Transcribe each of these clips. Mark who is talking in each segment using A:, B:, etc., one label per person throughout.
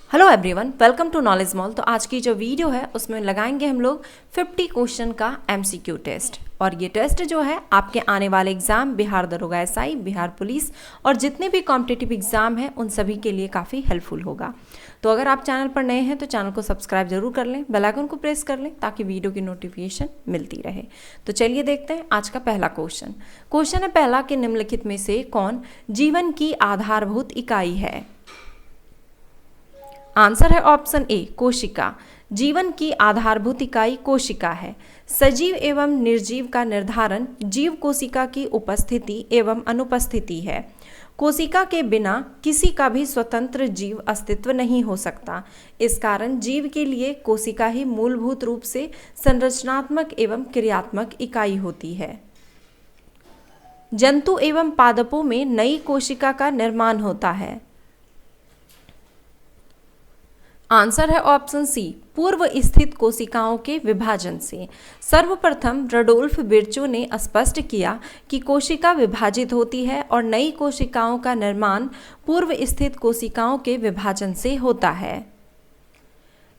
A: Hello everyone, welcome to Knowledge Mall. तो आज की जो वीडियो है उसमें लगाएंगे हम लोग 50 क्वेश्चन का एमसीक्यू टेस्ट। और ये टेस्ट जो है आपके आने वाले एग्जाम बिहार दरोगा एसआई, बिहार पुलिस और जितने भी कॉम्पिटिटिव एग्जाम हैं उन सभी के लिए काफ़ी हेल्पफुल होगा। तो अगर आप चैनल पर नए हैं तो चैनल को सब्सक्राइब जरूर कर लें, बेल आइकन को प्रेस कर लें ताकि वीडियो की नोटिफिकेशन मिलती रहे। तो चलिए देखते हैं आज का पहला क्वेश्चन। क्वेश्चन है पहला कि निम्नलिखित में से कौन जीवन की आधारभूत इकाई है। आंसर है ऑप्शन ए कोशिका। जीवन की आधारभूत इकाई कोशिका है। सजीव एवं निर्जीव का निर्धारण जीव कोशिका की उपस्थिति एवं अनुपस्थिति है। कोशिका के बिना किसी का भी स्वतंत्र जीव अस्तित्व नहीं हो सकता। इस कारण जीव के लिए कोशिका ही मूलभूत रूप से संरचनात्मक एवं क्रियात्मक इकाई होती है। जंतु एवं पादपों में नई कोशिका का निर्माण होता है। आंसर है ऑप्शन सी पूर्व स्थित कोशिकाओं के विभाजन से। सर्वप्रथम रडोल्फ बिर्चो ने स्पष्ट किया कि कोशिका विभाजित होती है और नई कोशिकाओं का निर्माण पूर्व स्थित कोशिकाओं के विभाजन से होता है।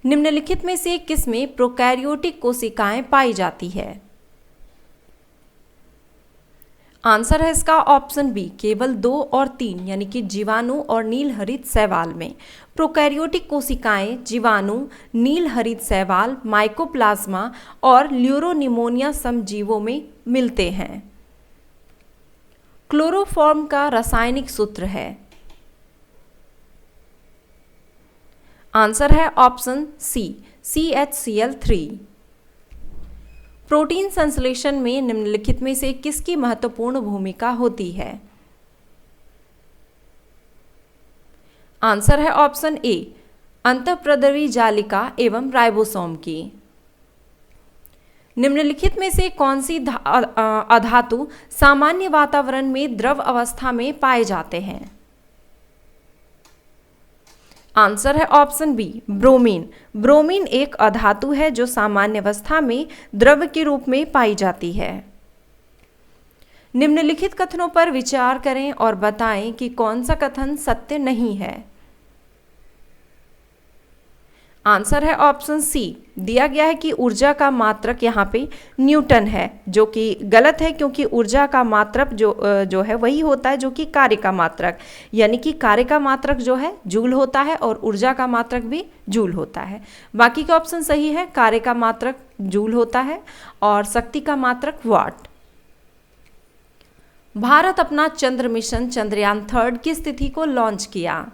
A: निम्नलिखित में से किसमें प्रोकैरियोटिक कोशिकाएं पाई जाती है। आंसर है इसका ऑप्शन बी केवल 2 और 3 यानी कि जीवाणु और नील हरित शैवाल में। प्रोकैरियोटिक कोशिकाएं जीवाणु, नील हरित शैवाल, माइकोप्लाज्मा और ल्यूरोनिमोनिया समजीवों में मिलते हैं। क्लोरोफॉर्म का रासायनिक सूत्र है। आंसर है ऑप्शन सी CHCl3। प्रोटीन संश्लेषण में निम्नलिखित में से किसकी महत्वपूर्ण भूमिका होती है। आंसर है ऑप्शन ए अंतःप्रद्रवी जालिका एवं राइबोसोम की। निम्नलिखित में से कौन सी अधातु सामान्य वातावरण में द्रव अवस्था में पाए जाते हैं। आंसर है ऑप्शन बी ब्रोमीन। ब्रोमीन एक अधातु है जो सामान्य अवस्था में द्रव के रूप में पाई जाती है। निम्नलिखित कथनों पर विचार करें और बताएं कि कौन सा कथन सत्य नहीं है। आंसर है ऑप्शन सी दिया गया है कि ऊर्जा का मात्रक यहाँ पे न्यूटन है, जो कि गलत है क्योंकि ऊर्जा का मात्रक जो है वही होता है जो कि कार्य का मात्रक, यानी कि कार्य का मात्रक जो है जूल होता है और ऊर्जा का मात्रक भी जूल होता है। बाकी का ऑप्शन सही है, कार्य का मात्रक जूल होता है और शक्ति का मात्रक वाट। भारत अपना चंद्र मिशन चंद्रयान 3 की तिथि को लॉन्च किया।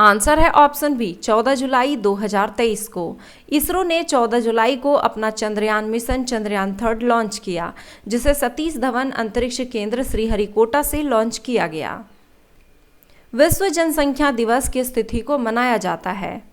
A: आंसर है ऑप्शन बी 14 जुलाई 2023 को। इसरो ने 14 जुलाई को अपना चंद्रयान मिशन चंद्रयान 3 लॉन्च किया, जिसे सतीश धवन अंतरिक्ष केंद्र श्रीहरिकोटा से लॉन्च किया गया। विश्व जनसंख्या दिवस किस तिथि को मनाया जाता है।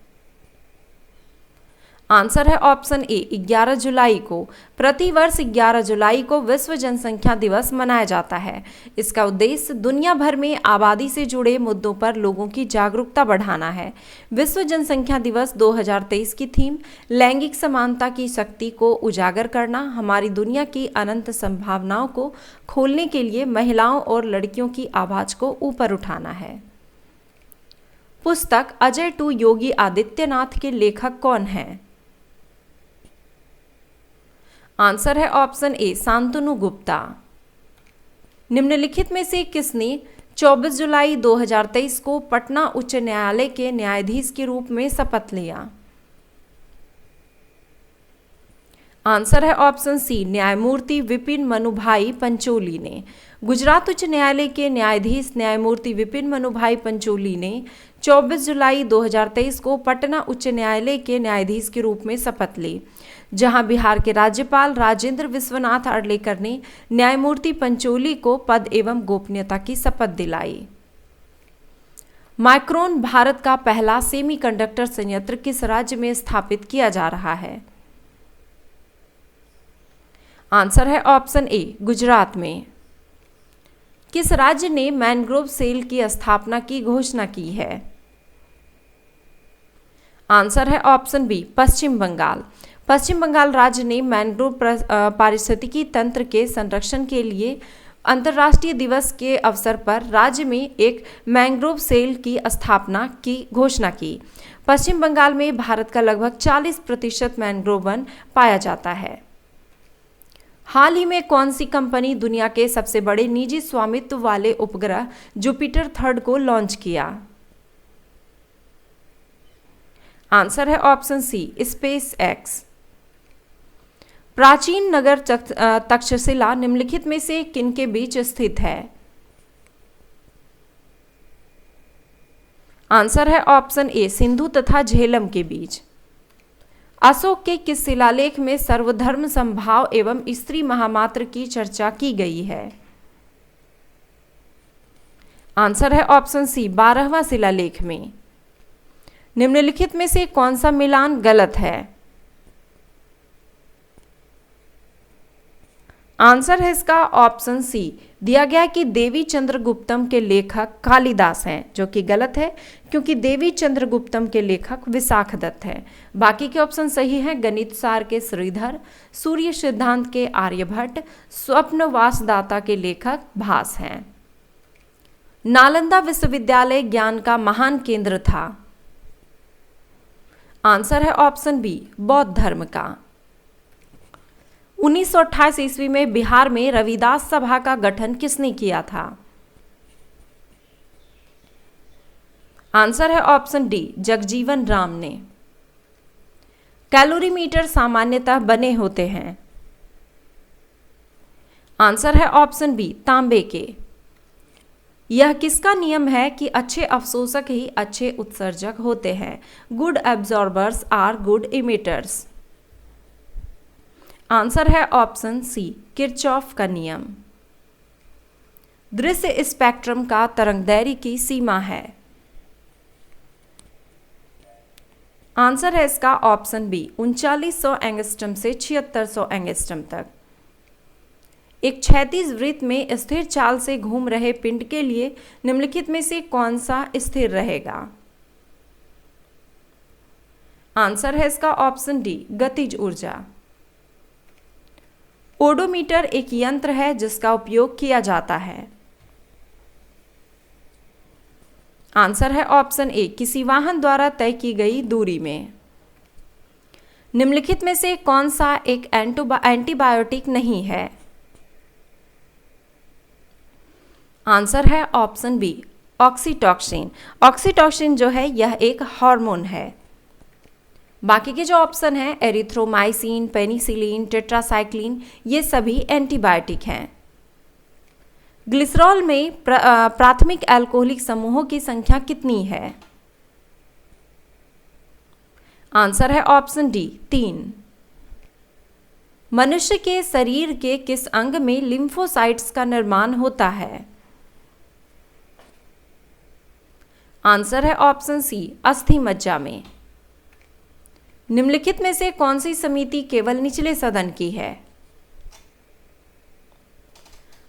A: आंसर है ऑप्शन ए 11 जुलाई को। प्रतिवर्ष 11 जुलाई को विश्व जनसंख्या दिवस मनाया जाता है। इसका उद्देश्य दुनिया भर में आबादी से जुड़े मुद्दों पर लोगों की जागरूकता बढ़ाना है। विश्व जनसंख्या दिवस 2023 की थीम लैंगिक समानता की शक्ति को उजागर करना, हमारी दुनिया की अनंत संभावनाओं को खोलने के लिए महिलाओं और लड़कियों की आवाज को ऊपर उठाना है। पुस्तक अजय टू योगी आदित्यनाथ के लेखक कौन हैं। आंसर है ऑप्शन ए शांतनु गुप्ता। निम्नलिखित में से किसने 24 जुलाई 2023 को पटना उच्च न्यायालय के न्यायाधीश के रूप में शपथ लिया। आंसर है ऑप्शन सी न्यायमूर्ति विपिन मनुभाई पंचोली ने। गुजरात उच्च न्यायालय के न्यायाधीश न्यायमूर्ति विपिन मनुभाई पंचोली ने 24 जुलाई 2023 को पटना उच्च न्यायालय के न्यायाधीश के रूप में शपथ ली, जहां बिहार के राज्यपाल राजेंद्र विश्वनाथ अर्लेकर ने न्यायमूर्ति पंचोली को पद एवं गोपनीयता की शपथ दिलाई। माइक्रोन भारत का पहला सेमीकंडक्टर संयंत्र किस राज्य में स्थापित किया जा रहा है। आंसर है ऑप्शन ए गुजरात में। किस राज्य ने मैनग्रोव सेल की स्थापना की घोषणा की है। आंसर है ऑप्शन बी पश्चिम बंगाल। पश्चिम बंगाल राज्य ने मैनग्रोव पारिस्थितिकी तंत्र के संरक्षण के लिए अंतर्राष्ट्रीय दिवस के अवसर पर राज्य में एक मैंग्रोव सेल की स्थापना की घोषणा की। पश्चिम बंगाल में भारत का लगभग 40% मैंग्रोव वन पाया जाता है। हाल ही में कौन सी कंपनी दुनिया के सबसे बड़े निजी स्वामित्व वाले उपग्रह जुपिटर 3 को लॉन्च किया? आंसर है ऑप्शन सी, स्पेस एक्स। प्राचीन नगर तक्षशिला निम्नलिखित में से किनके बीच स्थित है? आंसर है ऑप्शन ए, सिंधु तथा झेलम के बीच। अशोक के किस शिलालेख में सर्वधर्म समभाव एवं स्त्री महामात्र की चर्चा की गई है? आंसर है ऑप्शन सी, 12वां शिलालेख में। निम्नलिखित में से कौन सा मिलान गलत है? आंसर है इसका ऑप्शन सी, दिया गया है कि देवी चंद्रगुप्तम के लेखक कालिदास हैं, जो कि गलत है क्योंकि देवी चंद्रगुप्तम के लेखक विशाखदत्त हैं। बाकी के ऑप्शन सही हैं। गणित सार के श्रीधर, सूर्य सिद्धांत के आर्यभट्ट, स्वप्न वासदाता के लेखक भास हैं। नालंदा विश्वविद्यालय ज्ञान का महान केंद्र था। आंसर है ऑप्शन बी, बौद्ध धर्म का। 1928 ईस्वी में बिहार में रविदास सभा का गठन किसने किया था? आंसर है ऑप्शन डी, जगजीवन राम ने। कैलोरीमीटर सामान्यतः बने होते हैं। आंसर है ऑप्शन बी, तांबे के। यह किसका नियम है कि अच्छे अवशोषक ही अच्छे उत्सर्जक होते हैं? Good absorbers are good emitters. Answer है ऑप्शन सी, किरचॉफ का नियम। दृश्य स्पेक्ट्रम का तरंगदैर्घ्य की सीमा है। आंसर है इसका ऑप्शन बी, 3900 एंगस्ट्रम से 7600 एंगस्ट्रम तक। एक क्षैतिज वृत्त में स्थिर चाल से घूम रहे पिंड के लिए निम्नलिखित में से कौन सा स्थिर रहेगा? आंसर है इसका ऑप्शन डी, गतिज ऊर्जा। ओडोमीटर एक यंत्र है जिसका उपयोग किया जाता है। आंसर है ऑप्शन ए, किसी वाहन द्वारा तय की गई दूरी में। निम्नलिखित में से कौन सा एक एंटीबायोटिक नहीं है? आंसर है ऑप्शन बी, ऑक्सीटॉक्सिन। ऑक्सीटॉक्सिन जो है यह एक हार्मोन है। बाकी के जो ऑप्शन हैं एरिथ्रोमाइसिन, पेनिसिलिन, टेट्रासाइक्लिन, ये सभी एंटीबायोटिक हैं। ग्लिसरॉल में प्राथमिक अल्कोहलिक समूहों की संख्या कितनी है? आंसर है ऑप्शन डी, 3। मनुष्य के शरीर के किस अंग में लिम्फोसाइट्स का निर्माण होता है? आंसर है ऑप्शन सी, अस्थि मज्जा में। निम्नलिखित में से कौन सी समिति केवल निचले सदन की है?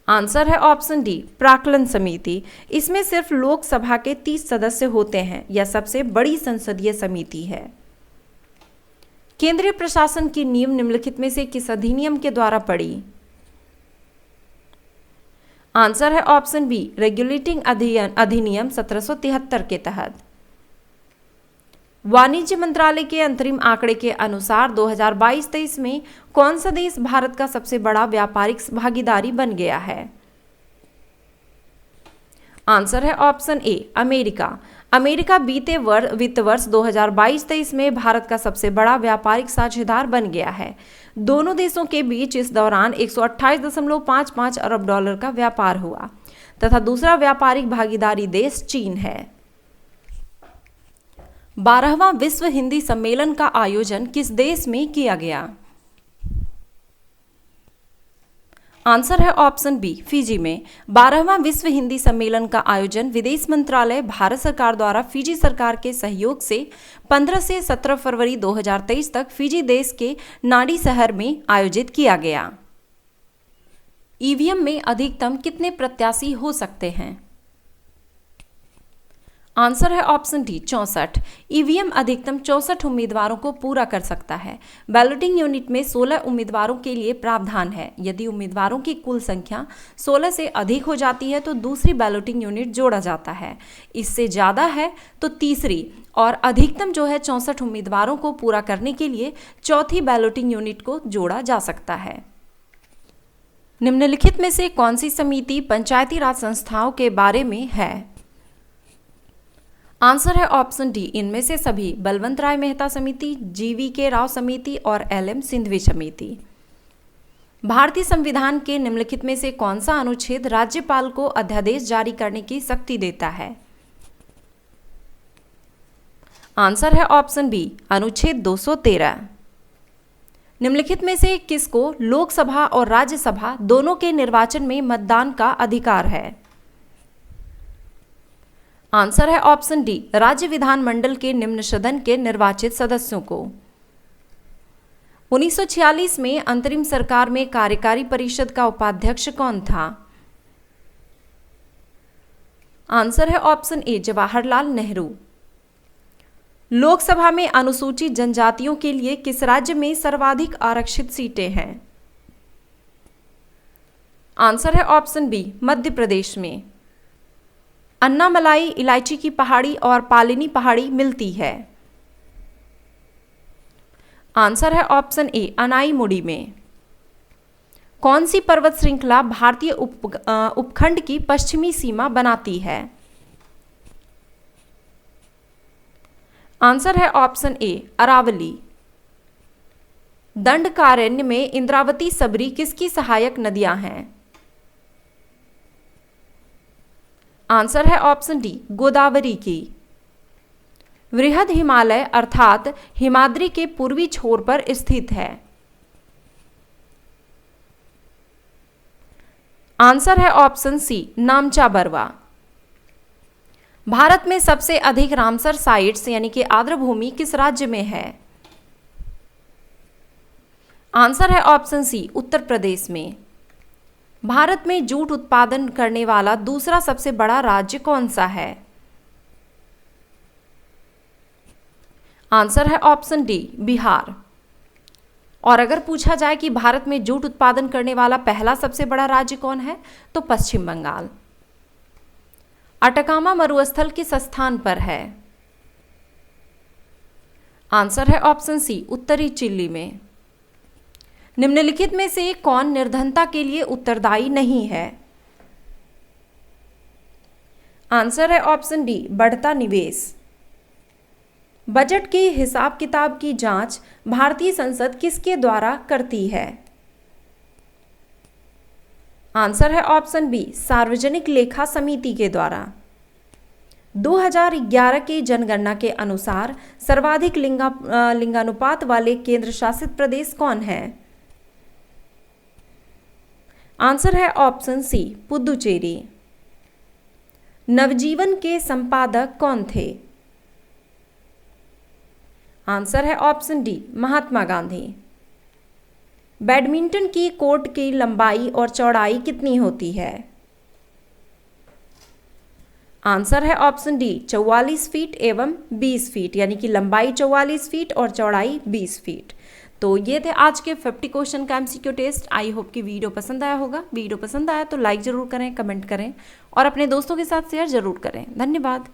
A: आंसर है ऑप्शन डी, प्राक्कलन समिति। इसमें सिर्फ लोकसभा के 30 सदस्य होते हैं। यह सबसे बड़ी संसदीय समिति है। केंद्रीय प्रशासन की नींव निम्नलिखित में से किस अधिनियम के द्वारा पड़ी? आंसर है ऑप्शन बी, रेगुलेटिंग अधिनियम 1773 के तहत। वाणिज्य मंत्रालय के अंतरिम आंकड़े के अनुसार 2022-23 में कौन सा देश भारत का सबसे बड़ा व्यापारिक भागीदारी बन गया है? आंसर है ऑप्शन ए, अमेरिका। अमेरिका बीते वित्त वर्ष 2022-23 में भारत का सबसे बड़ा व्यापारिक साझेदार बन गया है। दोनों देशों के बीच इस दौरान 128.55 अरब डॉलर का व्यापार हुआ तथा दूसरा व्यापारिक भागीदारी देश चीन है। 12वां विश्व हिंदी सम्मेलन का आयोजन किस देश में किया गया? आंसर है ऑप्शन बी, फिजी में। 12वां विश्व हिंदी सम्मेलन का आयोजन विदेश मंत्रालय, भारत सरकार द्वारा फिजी सरकार के सहयोग से 15 से 17 फरवरी 2023 तक फिजी देश के नाडी शहर में आयोजित किया गया। ईवीएम में अधिकतम कितने प्रत्याशी हो सकते हैं? आंसर है ऑप्शन डी 64। ईवीएम अधिकतम 64 उम्मीदवारों को पूरा कर सकता है। बैलोटिंग यूनिट में 16 उम्मीदवारों के लिए प्रावधान है। यदि उम्मीदवारों की कुल संख्या 16 से अधिक हो जाती है तो दूसरी बैलोटिंग यूनिट जोड़ा जाता है, इससे ज़्यादा है तो तीसरी, और अधिकतम जो है 64 उम्मीदवारों को पूरा करने के लिए चौथी बैलोटिंग यूनिट को जोड़ा जा सकता है। निम्नलिखित में से कौन सी समिति पंचायती राज संस्थाओं के बारे में है? आंसर है ऑप्शन डी इनमें से सभी। बलवंत राय मेहता समिति, GVK राव समिति और LM सिंधवी समिति। भारतीय संविधान के निम्नलिखित में से कौन सा अनुच्छेद राज्यपाल को अध्यादेश जारी करने की शक्ति देता है? आंसर है ऑप्शन बी अनुच्छेद 213। निम्नलिखित में से किसको लोकसभा और राज्यसभा दोनों के निर्वाचन में मतदान का अधिकार है? आंसर है ऑप्शन डी राज्य विधानमंडल के निम्न सदन के निर्वाचित सदस्यों को। 1946 में अंतरिम सरकार में कार्यकारी परिषद का उपाध्यक्ष कौन था? आंसर है ऑप्शन ए जवाहरलाल नेहरू। लोकसभा में अनुसूचित जनजातियों के लिए किस राज्य में सर्वाधिक आरक्षित सीटें हैं? आंसर है ऑप्शन बी मध्य प्रदेश में। अन्नामलाई इलायची की पहाड़ी और पालिनी पहाड़ी मिलती है। आंसर है ऑप्शन ए अनाईमुड़ी में। कौन सी पर्वत श्रृंखला भारतीय उपखंड की पश्चिमी सीमा बनाती है? आंसर है ऑप्शन ए अरावली। दंडकारण्य में इंद्रावती, सबरी किसकी सहायक नदियां हैं? आंसर है ऑप्शन डी गोदावरी की। वृहद हिमालय अर्थात हिमाद्री के पूर्वी छोर पर स्थित है। आंसर है ऑप्शन सी नामचा बरवा। भारत में सबसे अधिक रामसर साइट्स यानी कि आर्द्रभूमि किस राज्य में है? आंसर है ऑप्शन सी उत्तर प्रदेश में। भारत में जूट उत्पादन करने वाला दूसरा सबसे बड़ा राज्य कौन सा है? आंसर है ऑप्शन डी बिहार। और अगर पूछा जाए कि भारत में जूट उत्पादन करने वाला पहला सबसे बड़ा राज्य कौन है, तो पश्चिम बंगाल। अटकामा मरुस्थल किस स्थान पर है? आंसर है ऑप्शन सी उत्तरी चिली में। निम्नलिखित में से कौन निर्धनता के लिए उत्तरदायी नहीं है? आंसर है ऑप्शन डी बढ़ता निवेश। बजट के हिसाब किताब की जांच भारतीय संसद किसके द्वारा करती है? आंसर है ऑप्शन बी सार्वजनिक लेखा समिति के द्वारा। 2011 की जनगणना के अनुसार सर्वाधिक लिंगानुपात वाले केंद्र शासित प्रदेश कौन है? आंसर है ऑप्शन सी पुदुचेरी। नवजीवन के संपादक कौन थे? आंसर है option D Mahatma Gandhi. Badminton की कोर्ट की लंबाई और चौड़ाई कितनी होती है? आंसर है ऑप्शन डी 44 फीट एवं 20 फीट, यानी कि लंबाई 44 फीट और चौड़ाई 20 फीट। तो ये थे आज के 50 क्वेश्चन का MCQ टेस्ट। आई होप कि वीडियो पसंद आया होगा। वीडियो पसंद आया तो लाइक ज़रूर करें, कमेंट करें और अपने दोस्तों के साथ शेयर ज़रूर करें। धन्यवाद।